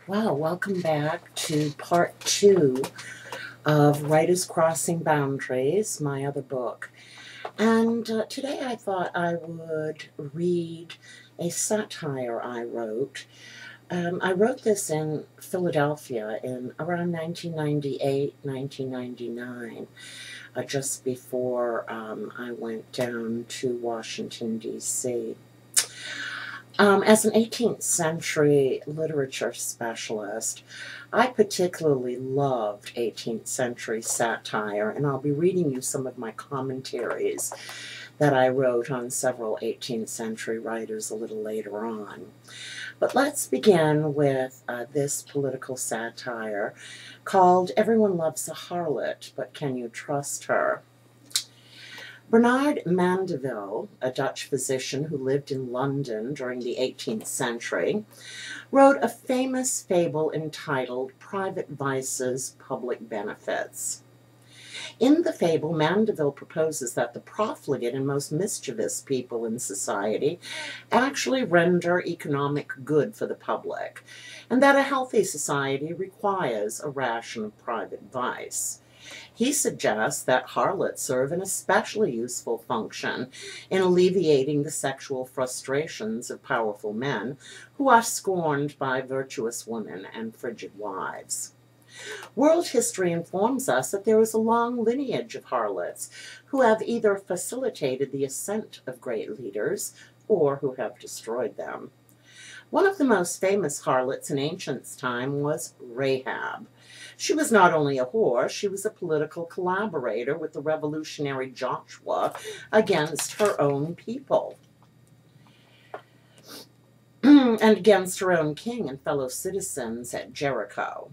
Well, welcome back to part two of Writers Crossing Boundaries, my other book. And today I thought I would read a satire I wrote. I wrote this in Philadelphia in around 1998, 1999, just before I went down to Washington, D.C. As an 18th century literature specialist, I particularly loved 18th century satire, and I'll be reading you some of my commentaries that I wrote on several 18th century writers a little later on. But let's begin with this political satire called Everyone Loves a Harlot, But Can You Trust Her? Bernard Mandeville, a Dutch physician who lived in London during the 18th century, wrote a famous fable entitled Private Vices, Public Benefits. In the fable, Mandeville proposes that the profligate and most mischievous people in society actually render economic good for the public, and that a healthy society requires a ration of private vice. He suggests that harlots serve an especially useful function in alleviating the sexual frustrations of powerful men who are scorned by virtuous women and frigid wives. World history informs us that there is a long lineage of harlots who have either facilitated the ascent of great leaders or who have destroyed them. One of the most famous harlots in ancient time was Rahab. She was not only a whore, she was a political collaborator with the revolutionary Joshua against her own people and against her own king and fellow citizens at Jericho.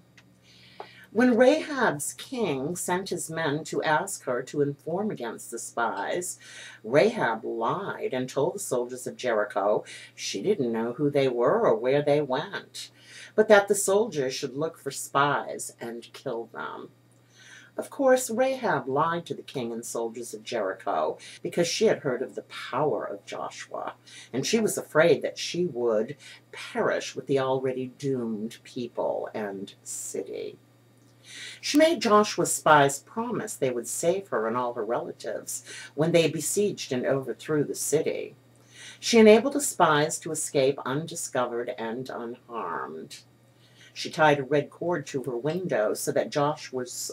When Rahab's king sent his men to ask her to inform against the spies, Rahab lied and told the soldiers of Jericho she didn't know who they were or where they went, but that the soldiers should look for spies and kill them. Of course, Rahab lied to the king and soldiers of Jericho because she had heard of the power of Joshua, and she was afraid that she would perish with the already doomed people and city. She made Joshua's spies promise they would save her and all her relatives when they besieged and overthrew the city. She enabled the spies to escape undiscovered and unharmed. She tied a red cord to her window so that Joshua's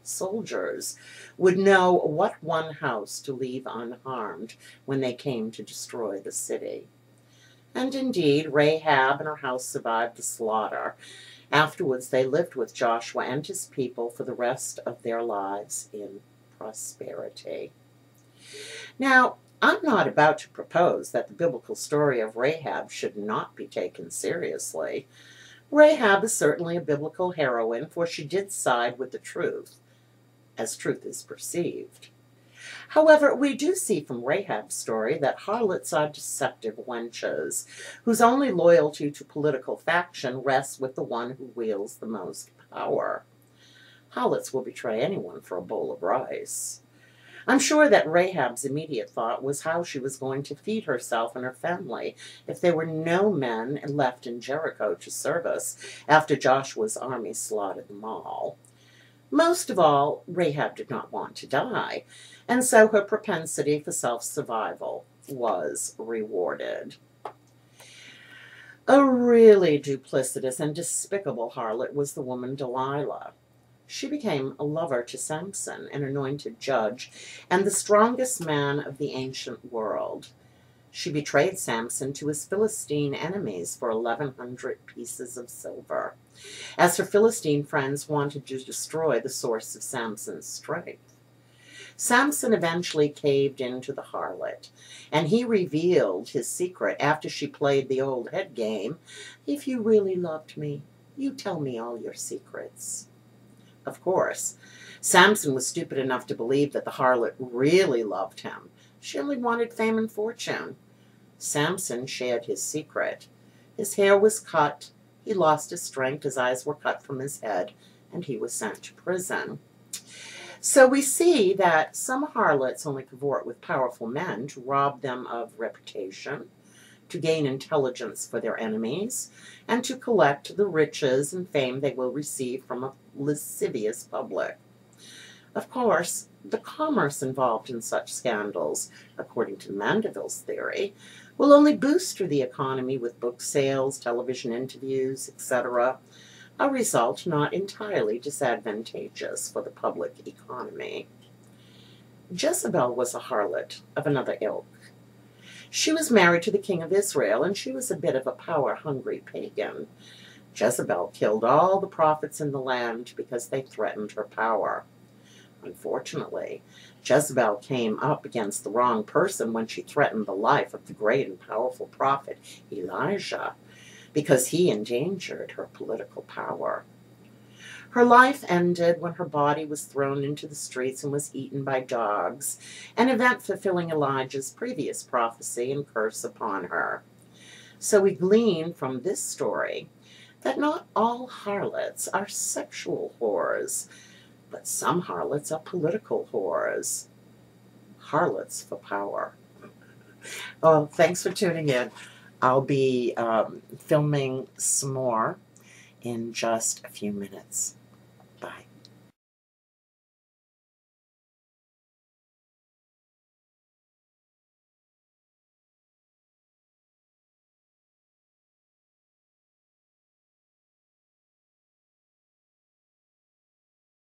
soldiers would know what one house to leave unharmed when they came to destroy the city. And indeed, Rahab and her house survived the slaughter. Afterwards, they lived with Joshua and his people for the rest of their lives in prosperity. Now, I'm not about to propose that the biblical story of Rahab should not be taken seriously. Rahab is certainly a biblical heroine, for she did side with the truth, as truth is perceived. However, we do see from Rahab's story that harlots are deceptive wenches, whose only loyalty to political faction rests with the one who wields the most power. Harlots will betray anyone for a bowl of rice. I'm sure that Rahab's immediate thought was how she was going to feed herself and her family if there were no men left in Jericho to service after Joshua's army slaughtered them all. Most of all, Rahab did not want to die, and so her propensity for self-survival was rewarded. A really duplicitous and despicable harlot was the woman Delilah. She became a lover to Samson, an anointed judge, and the strongest man of the ancient world. She betrayed Samson to his Philistine enemies for 1,100 pieces of silver, as her Philistine friends wanted to destroy the source of Samson's strength. Samson eventually caved in to the harlot, and he revealed his secret after she played the old head game, "If you really loved me, you tell me all your secrets." Of course, Samson was stupid enough to believe that the harlot really loved him. She only wanted fame and fortune. Samson shared his secret. His hair was cut, he lost his strength, his eyes were cut from his head, and he was sent to prison. So we see that some harlots only cavort with powerful men to rob them of reputation, to gain intelligence for their enemies, and to collect the riches and fame they will receive from a lascivious public. Of course, the commerce involved in such scandals, according to Mandeville's theory, will only boost the economy with book sales, television interviews, etc., a result not entirely disadvantageous for the public economy. Jezebel was a harlot of another ilk. She was married to the king of Israel, and she was a bit of a power-hungry pagan. Jezebel killed all the prophets in the land because they threatened her power. Unfortunately, Jezebel came up against the wrong person when she threatened the life of the great and powerful prophet Elijah, because he endangered her political power. Her life ended when her body was thrown into the streets and was eaten by dogs, an event fulfilling Elijah's previous prophecy and curse upon her. So we glean from this story that not all harlots are sexual whores, but some harlots are political whores. Harlots for power. Well, thanks for tuning in. I'll be filming some more in just a few minutes.